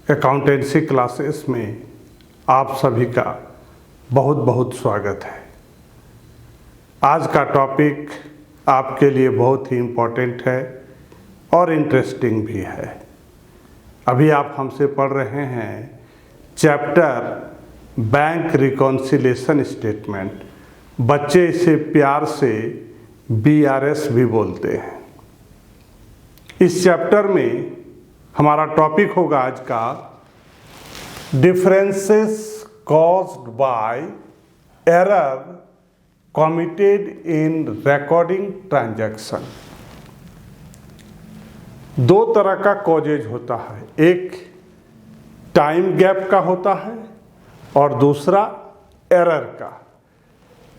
Accountancy classes में आप सभी का बहुत बहुत स्वागत है। आज का टॉपिक आपके लिए बहुत ही इम्पोर्टेंट है और इंटरेस्टिंग भी है। अभी आप हमसे पढ़ रहे हैं चैप्टर बैंक रिकॉन्सिलिएशन स्टेटमेंट। बच्चे इसे प्यार से BRS भी बोलते हैं। इस चैप्टर में हमारा टॉपिक होगा आज का differences caused by error committed in recording transaction. दो तरह का कॉजेज होता है, एक टाइम गैप का होता है और दूसरा एरर का।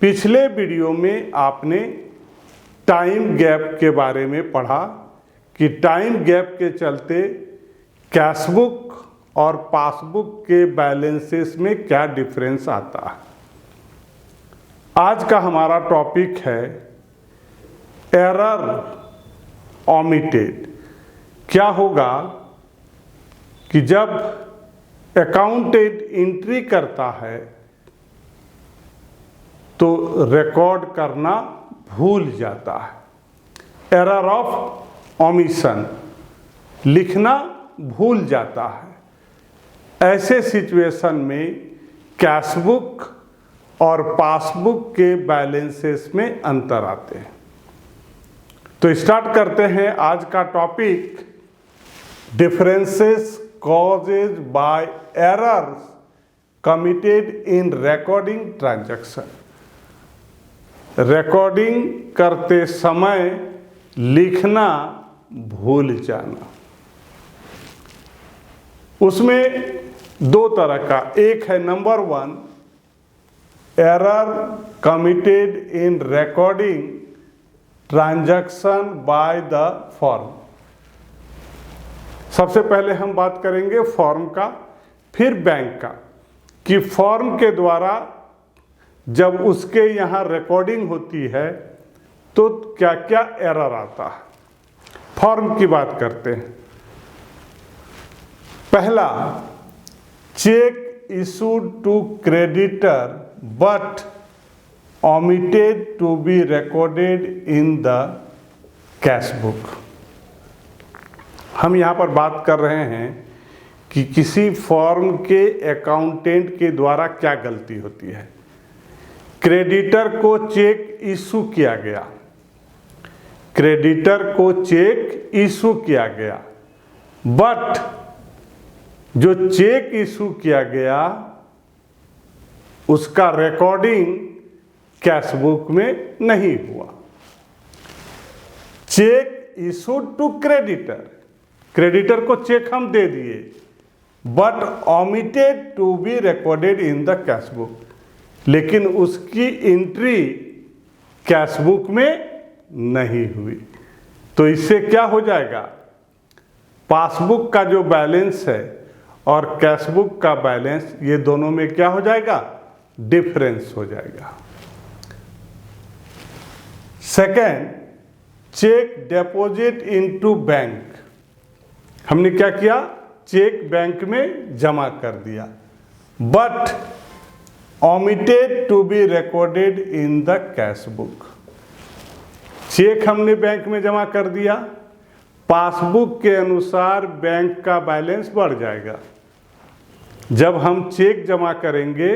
पिछले वीडियो में आपने टाइम गैप के बारे में पढ़ा कि टाइम गैप के चलते कैशबुक और पासबुक के बैलेंसेस में क्या डिफरेंस आता है। आज का हमारा टॉपिक है एरर ओमिटेड। क्या होगा कि जब अकाउंटेंट एंट्री करता है तो रिकॉर्ड करना भूल जाता है। एरर ऑफ ओमिशन, लिखना भूल जाता है। ऐसे सिचुएशन में कैशबुक और पासबुक के बैलेंसेस में अंतर आते हैं। तो स्टार्ट करते हैं आज का topic differences causes bye errors committed in recording transaction. Recording करते समय लिखना भूल जाना। उसमें दो तरह का, एक है number 1 error committed in recording transaction by the firm. सबसे पहले हम बात करेंगे फर्म का, फिर बैंक का, कि फर्म के द्वारा जब उसके यहाँ रिकॉर्डिंग होती है तो क्या क्या एरर आता है। फर्म की बात करते हैं। पहला, cheque issued to creditor but omitted to be recorded in the cash book. हम यहाँ पर बात कर रहे हैं कि किसी फर्म के अकाउंटेंट के द्वारा क्या गलती होती है। क्रेडिटर को चेक इशू किया गया, क्रेडिटर को चेक इशू किया गया, बट जो चेक इशू किया गया उसका रिकॉर्डिंग कैश बुक में नहीं हुआ। Cheque issue to creditor, creditor को चेक हम दे दिए, but omitted to be recorded in the cash book, लेकिन उसकी एंट्री कैश बुक में नहीं हुई। तो इससे क्या हो जाएगा, पासबुक का जो बैलेंस है और कैशबुक का बैलेंस, ये दोनों में क्या हो जाएगा, डिफरेंस हो जाएगा। Second, cheque deposit into bank. हमने क्या किया, चेक बैंक में जमा कर दिया, but omitted to be recorded in the cash book. Cheque हमने बैंक में जमा कर दिया, पासबुक के अनुसार बैंक का बैलेंस बढ़ जाएगा। जब हम चेक जमा करेंगे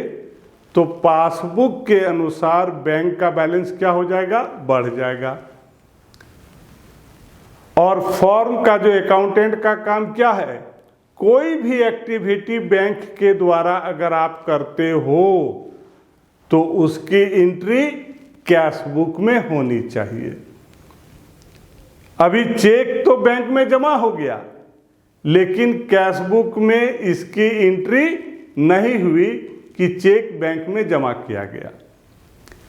तो पासबुक के अनुसार बैंक का बैलेंस क्या हो जाएगा, बढ़ जाएगा। और फर्म का जो अकाउंटेंट का काम क्या है, कोई भी एक्टिविटी बैंक के द्वारा अगर आप करते हो तो उसकी एंट्री कैश बुक में होनी चाहिए। अभी चेक तो बैंक में जमा हो गया, लेकिन कैश बुक में इसकी एंट्री नहीं हुई कि चेक बैंक में जमा किया गया।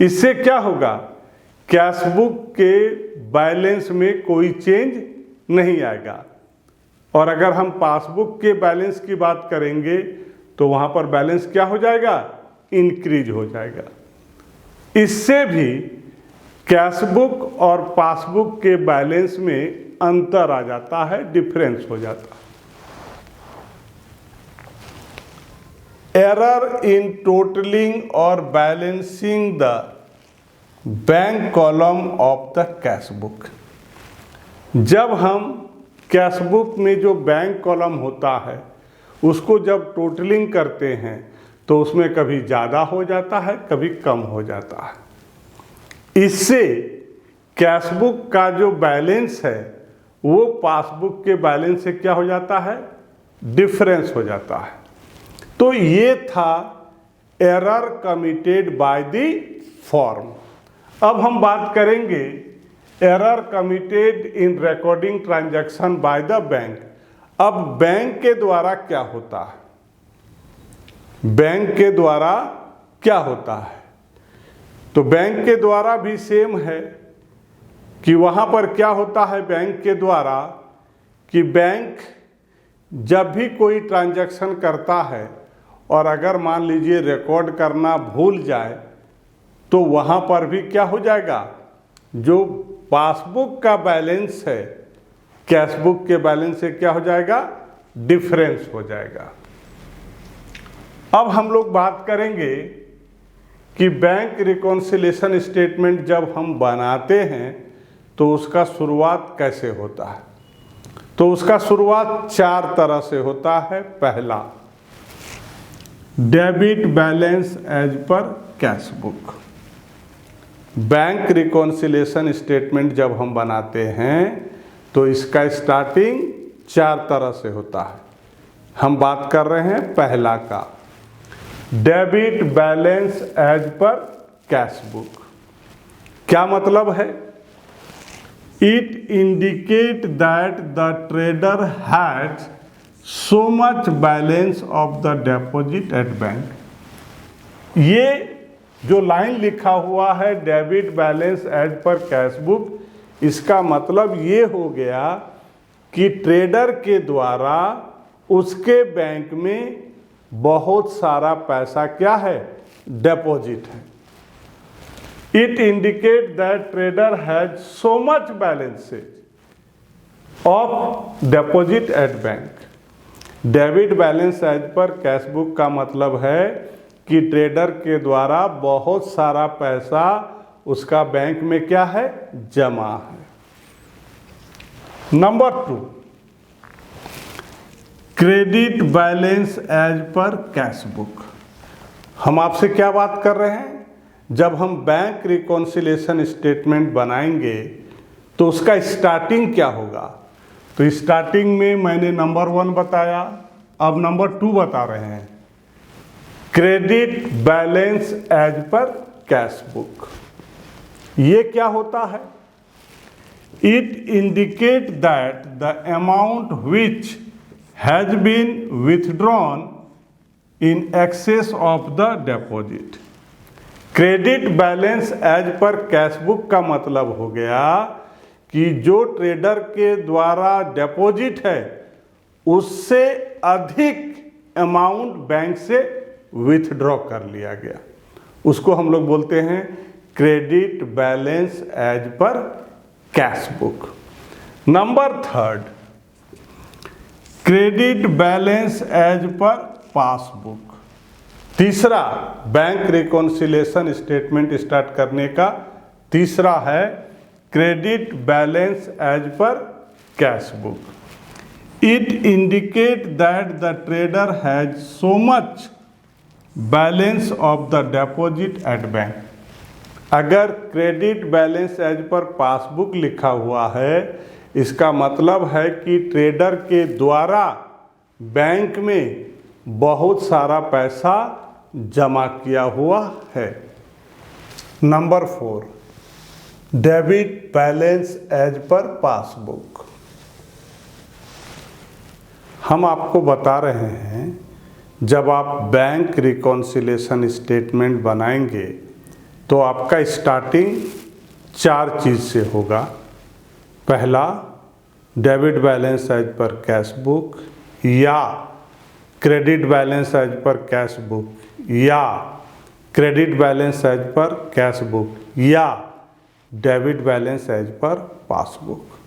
इससे क्या होगा, कैश बुक के बैलेंस में कोई चेंज नहीं आएगा। और अगर हम पासबुक के बैलेंस की बात करेंगे तो वहाँ पर बैलेंस क्या हो जाएगा, इंक्रीज हो जाएगा। इससे भी कैश बुक और पासबुक के बैलेंस में अंतर आ जाता है, डिफरेंस हो जाता है। एरर इन टोटलिंग और balancing the bank column of the cash book. जब हम कैश बुक में जो बैंक कॉलम होता है उसको जब टोटलिंग करते हैं तो उसमें कभी ज़्यादा हो जाता है, कभी कम हो जाता है। इससे कैश बुक का जो बैलेंस है वो पासबुक के बैलेंस से क्या हो जाता है, डिफरेंस हो जाता है। तो ये था error committed by the form. अब हम बात करेंगे error committed in recording transaction by the bank. अब बैंक के द्वारा क्या होता है, बैंक के द्वारा क्या होता है, तो बैंक के द्वारा भी सेम है कि वहाँ पर क्या होता है बैंक के द्वारा कि बैंक जब भी कोई ट्रांजैक्शन करता है और अगर मान लीजिए रिकॉर्ड करना भूल जाए तो वहाँ पर भी क्या हो जाएगा, जो पासबुक का बैलेंस है कैश बुक के बैलेंस से क्या हो जाएगा, डिफरेंस हो जाएगा। अब हम लोग बात करेंगे कि बैंक रिकॉन्सिलिएशन स्टेटमेंट जब हम बनाते हैं तो उसका शुरुआत कैसे होता है। तो उसका शुरुआत 4 तरह से होता है। पहला, debit balance as per cash book. Bank reconciliation statement जब हम बनाते हैं तो इसका स्टार्टिंग 4 तरह से होता है। हम बात कर रहे हैं पहला का, debit balance as per cash book. क्या मतलब है, it indicate that the trader has so much balance of the deposit at bank. ये जो लाइन लिखा हुआ है debit balance as per cash book, इसका मतलब ये हो गया कि ट्रेडर के द्वारा उसके बैंक में बहुत सारा पैसा क्या है, डिपॉजिट है। It indicate that trader has so much balances of deposit at bank. Debit balance as per cash book का मतलब है कि ट्रेडर के द्वारा बहुत सारा पैसा उसका बैंक में क्या है, जमा है। Number 2, credit balance as per cash book. हम आपसे क्या बात कर रहे हैं, जब हम बैंक रिकॉन्सिलिएशन स्टेटमेंट बनाएंगे तो उसका स्टार्टिंग क्या होगा। तो स्टार्टिंग में मैंने नंबर 1 बताया, अब नंबर 2 बता रहे हैं, credit balance as per cash book. ये क्या होता है, it indicate that the amount which has been withdrawn in excess of the deposit. Credit balance as per cash book का मतलब हो गया कि जो ट्रेडर के द्वारा डिपॉजिट है उससे अधिक अमाउंट बैंक से विथड्रॉ कर लिया गया, उसको हम लोग बोलते हैं credit balance as per cash book. Number 3, credit balance as per passbook. तीसरा, बैंक रिकॉन्सिलिएशन स्टेटमेंट स्टार्ट करने का तीसरा है credit balance as per cash book. It indicate that the trader has so much balance of the deposit at bank. अगर credit balance as per passbook लिखा हुआ है, इसका मतलब है कि ट्रेडर के द्वारा बैंक में बहुत सारा पैसा जमा किया हुआ है। Number 4, debit balance as per passbook. हम आपको बता रहे हैं जब आप बैंक रिकॉन्सिलिएशन स्टेटमेंट बनाएंगे तो आपका स्टार्टिंग 4 चीज़ से होगा। पहला, debit balance as per cash book, या credit balance as per cash book, या credit balance as per cash book, या debit balance as per passbook.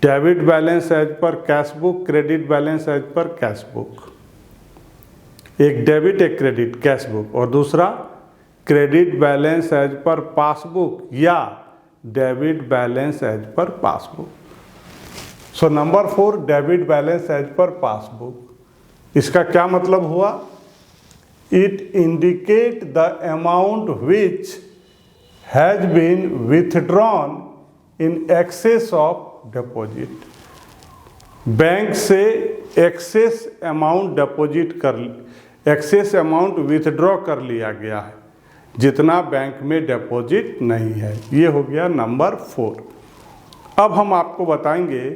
Debit balance as per cash book, credit balance as per cash book. एक debit एक credit cash book, और दूसरा credit balance as per passbook या debit balance as per passbook. So number 4 debit balance as per passbook. इसका क्या मतलब हुआ? It indicate the amount which has been withdrawn in excess of deposit. Bank से excess amount excess amount withdraw कर लिया गया है, जितना बैंक में डिपॉजिट नहीं है। ये हो गया नंबर 4। अब हम आपको बताएंगे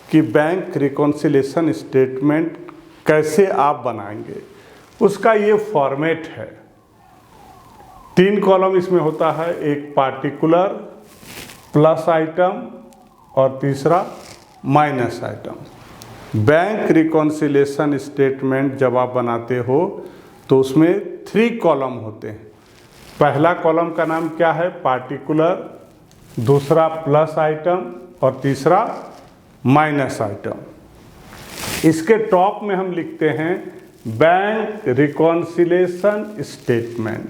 कि बैंक रिकॉन्सिलिएशन स्टेटमेंट कैसे आप बनाएंगे। उसका ये फॉर्मेट है। 3 कॉलम इसमें होता है, एक पार्टिकुलर, प्लस आइटम और तीसरा minus item. Bank reconciliation statement जब आप बनाते हो तो उसमें 3 कॉलम होते हैं। पहला कॉलम का नाम क्या है? पार्टिकुलर, दूसरा प्लस आइटम और तीसरा माइनस आइटम। इसके टॉप में हम लिखते हैं bank reconciliation statement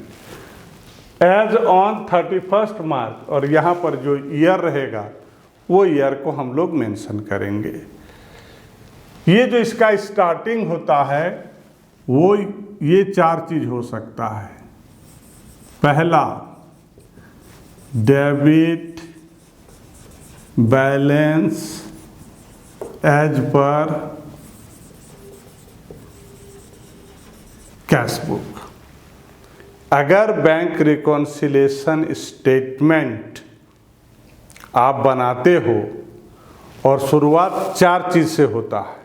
as on 31 March, और यहाँ पर जो ईयर रहेगा वो ईयर को हम लोग मेंशन करेंगे। ये जो इसका स्टार्टिंग होता है वो ये 4 चीज हो सकता है। पहला, debit balance as per cash book. अगर बैंक रिकॉन्सिलिएशन स्टेटमेंट आप बनाते हो और शुरुआत 4 चीज से होता है।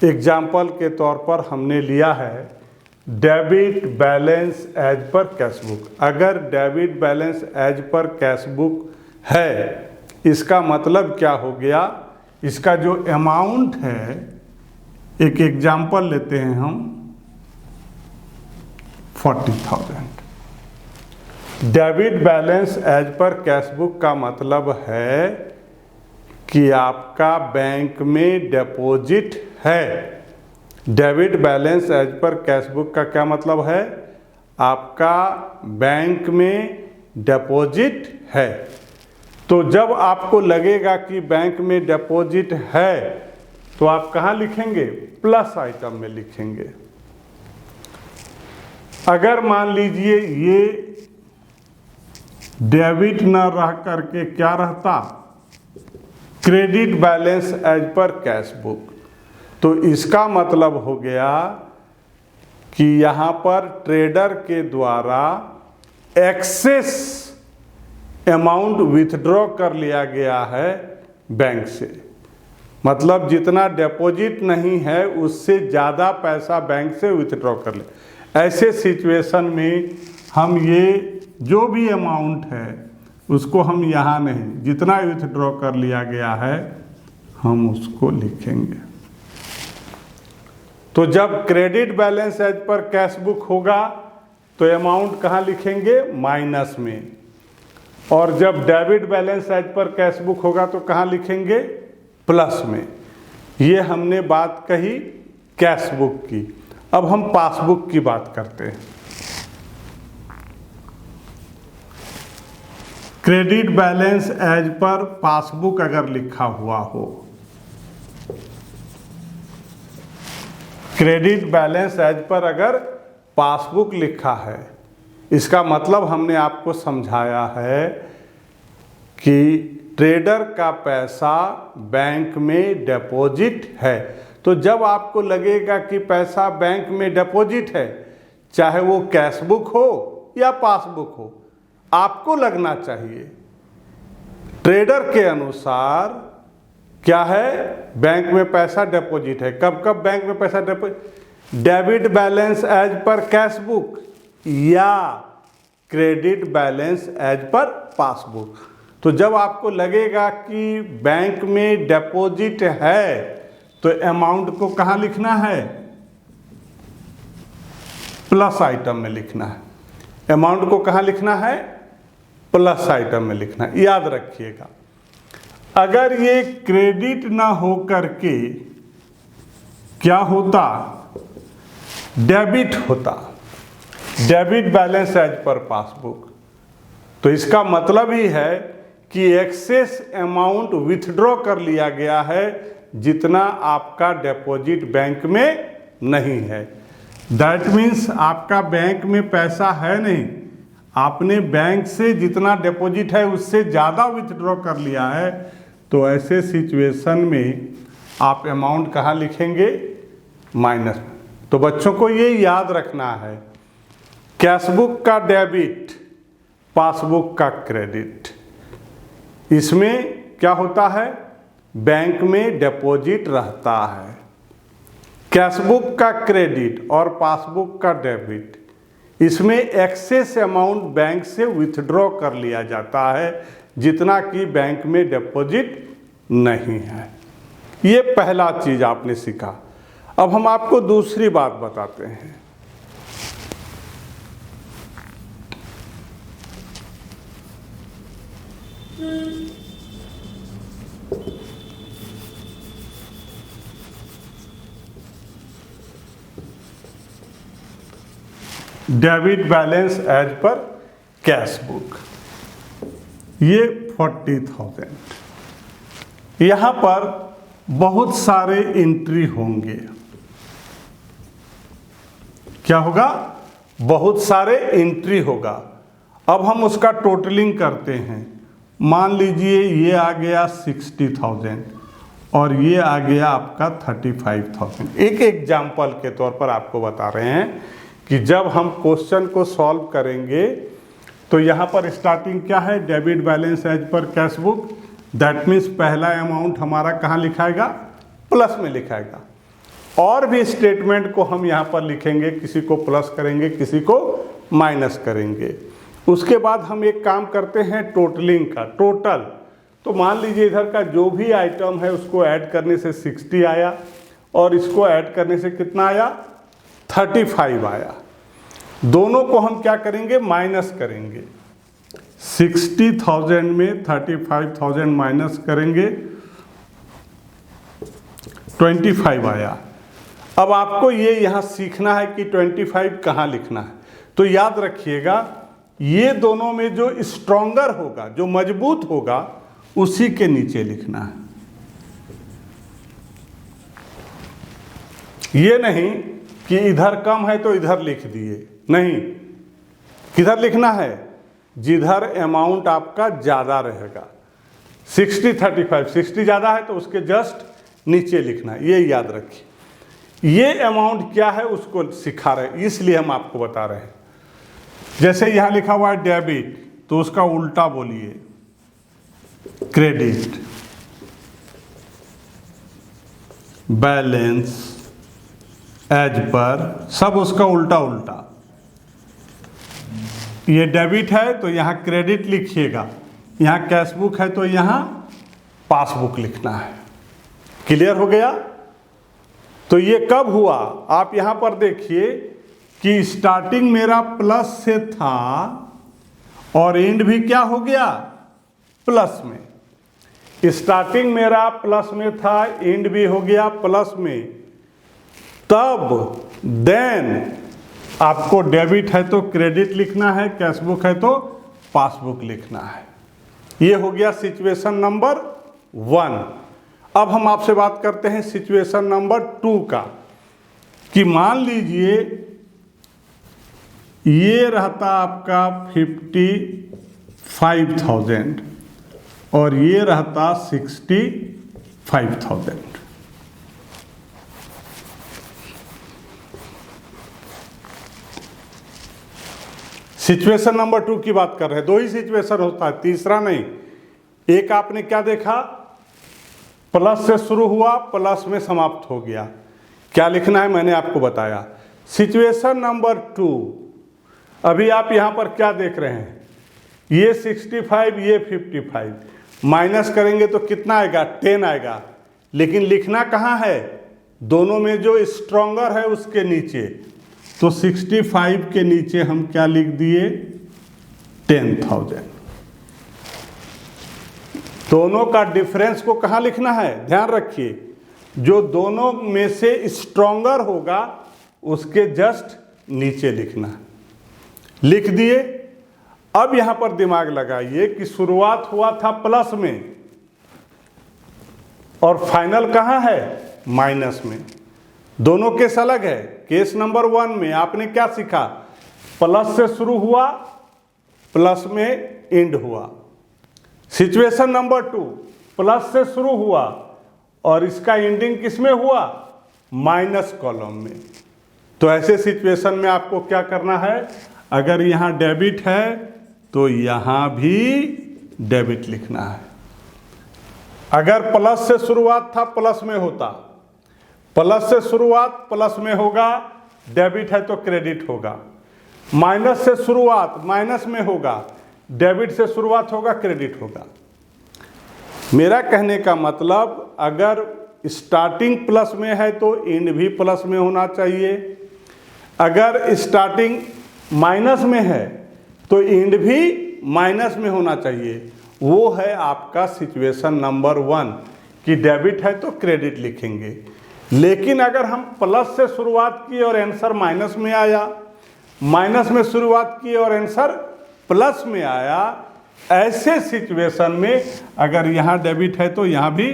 एग्जाम्पल के तौर पर हमने लिया है debit balance as per cash book. अगर debit balance as per cash book है, इसका मतलब क्या हो गया? इसका जो अमाउंट है, एक एग्जाम्पल लेते हैं हम, 40,000। Debit balance as per cash book का मतलब है कि आपका बैंक में डिपॉजिट है। Debit balance as per cash book का क्या मतलब है? आपका बैंक में डिपॉजिट है। तो जब आपको लगेगा कि बैंक में डिपॉजिट है तो आप कहाँ लिखेंगे? प्लस आइटम में लिखेंगे। अगर मान लीजिए ये डेबिट ना रह करके क्या रहता? Credit balance as per cash book, तो इसका मतलब हो गया कि यहाँ पर ट्रेडर के द्वारा एक्सेस अमाउंट विथड्रॉ कर लिया गया है बैंक से। मतलब जितना डिपॉजिट नहीं है उससे ज़्यादा पैसा बैंक से विथड्रॉ कर ले। ऐसे सिचुएशन में हम ये जो भी अमाउंट है उसको हम यहाँ नहीं, जितना विथड्रॉ कर लिया गया है हम उसको लिखेंगे। तो जब credit balance as per cash book होगा तो अमाउंट कहाँ लिखेंगे? माइनस में। और जब debit balance as per cash book होगा तो कहाँ लिखेंगे? प्लस में। ये हमने बात कही कैश बुक की। अब हम पासबुक की बात करते हैं। Credit balance as per passbook अगर लिखा हुआ हो, क्रेडिट बैलेंस एज पर अगर पासबुक लिखा है, इसका मतलब हमने आपको समझाया है कि ट्रेडर का पैसा बैंक में डिपॉजिट है। तो जब आपको लगेगा कि पैसा बैंक में डिपॉजिट है, चाहे वो कैश बुक हो या पासबुक हो, आपको लगना चाहिए ट्रेडर के अनुसार क्या है? बैंक में पैसा डिपॉजिट है। कब कब बैंक में पैसा deposit? Debit balance as per cash book या credit balance as per passbook. तो जब आपको लगेगा कि बैंक में डिपॉजिट है तो अमाउंट को कहाँ लिखना है? प्लस आइटम में लिखना है। अमाउंट को कहाँ लिखना है? प्लस आइटम में लिखना है। याद रखिएगा, अगर ये क्रेडिट ना हो करके क्या होता? डेबिट होता, debit balance as per passbook. तो इसका मतलब ही है कि एक्सेस अमाउंट विथड्रॉ कर लिया गया है जितना आपका डिपॉजिट बैंक में नहीं है। दैट मीन्स आपका बैंक में पैसा है नहीं, आपने बैंक से जितना डिपॉजिट है उससे ज़्यादा विथड्रॉ कर लिया है। तो ऐसे सिचुएशन में आप अमाउंट कहाँ लिखेंगे? माइनस में। तो बच्चों को ये याद रखना है, कैशबुक का डेबिट, पासबुक का क्रेडिट। इसमें क्या होता है? बैंक में डिपॉजिट रहता है। कैशबुक का क्रेडिट और पासबुक का डेबिट, इसमें एक्सेस अमाउंट बैंक से विथड्रॉ कर लिया जाता है जितना कि बैंक में डिपॉजिट नहीं है। ये पहला चीज आपने सीखा। अब हम आपको दूसरी बात बताते हैं। Debit balance as per cash book, ये 40,000। यहां पर बहुत सारे एंट्री होंगे। क्या होगा? बहुत सारे एंट्री होगा। अब हम उसका टोटलिंग करते हैं। मान लीजिए ये आ गया 60,000 और ये आ गया आपका 35,000। एक एग्जाम्पल के तौर पर आपको बता रहे हैं कि जब हम क्वेश्चन को सॉल्व करेंगे तो यहाँ पर स्टार्टिंग क्या है? Debit balance as per cash book. That means पहला अमाउंट हमारा कहाँ लिखाएगा? प्लस में लिखाएगा। और भी स्टेटमेंट को हम यहाँ पर लिखेंगे, किसी को प्लस करेंगे, किसी को माइनस करेंगे। उसके बाद हम एक काम करते हैं टोटलिंग का, टोटल। तो मान लीजिए इधर का जो भी आइटम है उसको ऐड करने से 60 आया और इसको ऐड करने से कितना आया? 35 आया। दोनों को हम क्या करेंगे? माइनस करेंगे। 60,000 में 35,000 माइनस करेंगे, 25 आया। अब आपको ये यहाँ सीखना है कि 25 कहाँ लिखना है। तो याद रखिएगा, ये दोनों में जो स्ट्रॉन्गर होगा, जो मजबूत होगा, उसी के नीचे लिखना है। ये नहीं कि इधर कम है तो इधर लिख दिए, नहीं। किधर लिखना है? जिधर अमाउंट आपका ज़्यादा रहेगा। 60, 35, 60 ज़्यादा है तो उसके जस्ट नीचे लिखना है। ये याद रखिए। ये अमाउंट क्या है उसको सिखा रहे हैं, इसलिए हम आपको बता रहे हैं। जैसे यहाँ लिखा हुआ है डेबिट, तो उसका उल्टा बोलिए क्रेडिट। बैलेंस एज पर, सब उसका उल्टा उल्टा। ये डेबिट है तो यहाँ क्रेडिट लिखिएगा, यहाँ कैश बुक है तो यहाँ पासबुक लिखना है। क्लियर हो गया? तो ये कब हुआ? आप यहाँ पर देखिए कि स्टार्टिंग मेरा प्लस से था और एंड भी क्या हो गया? प्लस में। स्टार्टिंग मेरा प्लस में था, एंड भी हो गया प्लस में। तब देन आपको डेबिट है तो क्रेडिट लिखना है, कैश बुक है तो पासबुक लिखना है। ये हो गया सिचुएशन नंबर 1। अब हम आपसे बात करते हैं सिचुएशन नंबर 2 का, कि मान लीजिए ये रहता आपका 55,000 और ये रहता 65,000। सिचुएशन नंबर 2 की बात कर रहे हैं। 2 ही सिचुएशन होता है, तीसरा नहीं। एक आपने क्या देखा? प्लस से शुरू हुआ, प्लस में समाप्त हो गया। क्या लिखना है मैंने आपको बताया। सिचुएशन नंबर 2, अभी आप यहां पर क्या देख रहे हैं? ये 65, ये 55, माइनस करेंगे तो कितना आएगा? 10 आएगा। लेकिन लिखना कहाँ है? दोनों में जो स्ट्रॉन्गर है उसके नीचे। तो 65 के नीचे हम क्या लिख दिए? 10,000। दोनों का डिफरेंस को कहाँ लिखना है? ध्यान रखिए, जो दोनों में से स्ट्रॉन्गर होगा उसके जस्ट नीचे लिखना है। लिख दिए। अब यहाँ पर दिमाग लगाइए कि शुरुआत हुआ था प्लस में और फाइनल कहाँ है, माइनस में। दोनों केस अलग है। केस नंबर 1 में आपने क्या सीखा, प्लस से शुरू हुआ, प्लस में एंड हुआ। सिचुएशन नंबर 2, प्लस से शुरू हुआ और इसका एंडिंग किस में हुआ, माइनस कॉलम में। तो ऐसे सिचुएशन में आपको क्या करना है, अगर यहाँ डेबिट है तो यहाँ भी डेबिट लिखना है। अगर प्लस से शुरुआत था प्लस में होता, प्लस से शुरुआत प्लस में होगा, डेबिट है तो क्रेडिट होगा। माइनस से शुरुआत माइनस में होगा, डेबिट से शुरुआत होगा, क्रेडिट होगा। मेरा कहने का मतलब, अगर स्टार्टिंग प्लस में है तो एंड भी प्लस में होना चाहिए। अगर स्टार्टिंग माइनस में है तो एंड भी माइनस में होना चाहिए। वो है आपका सिचुएशन नंबर 1 कि डेबिट है तो क्रेडिट लिखेंगे। लेकिन अगर हम प्लस से शुरुआत की और आंसर माइनस में आया, माइनस में शुरुआत की और आंसर प्लस में आया, ऐसे सिचुएशन में अगर यहाँ डेबिट है तो यहाँ भी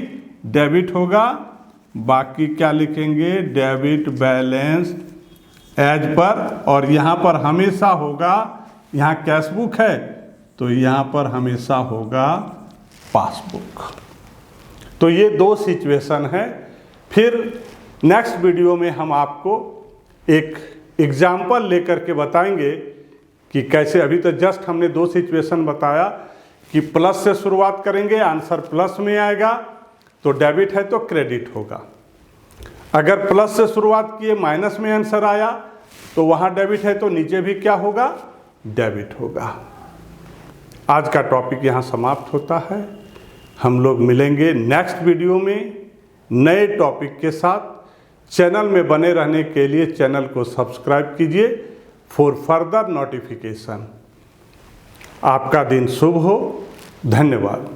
डेबिट होगा। बाकी क्या लिखेंगे, डेबिट बैलेंस एज पर, और यहाँ पर हमेशा होगा, यहाँ कैश बुक है तो यहाँ पर हमेशा होगा पासबुक। तो ये 2 सिचुएशन है। फिर नेक्स्ट वीडियो में हम आपको एक एग्जाम्पल लेकर के बताएंगे कि कैसे। अभी तो जस्ट हमने 2 सिचुएशन बताया कि प्लस से शुरुआत करेंगे, आंसर प्लस में आएगा तो डेबिट है तो क्रेडिट होगा। अगर प्लस से शुरुआत किए माइनस में आंसर आया तो वहाँ डेबिट है तो नीचे भी क्या होगा, डेबिट होगा। आज का टॉपिक यहाँ समाप्त होता है। हम लोग मिलेंगे नेक्स्ट वीडियो में नए टॉपिक के साथ। चैनल में बने रहने के लिए चैनल को सब्सक्राइब कीजिए फॉर फर्दर नोटिफिकेशन। आपका दिन शुभ हो। धन्यवाद।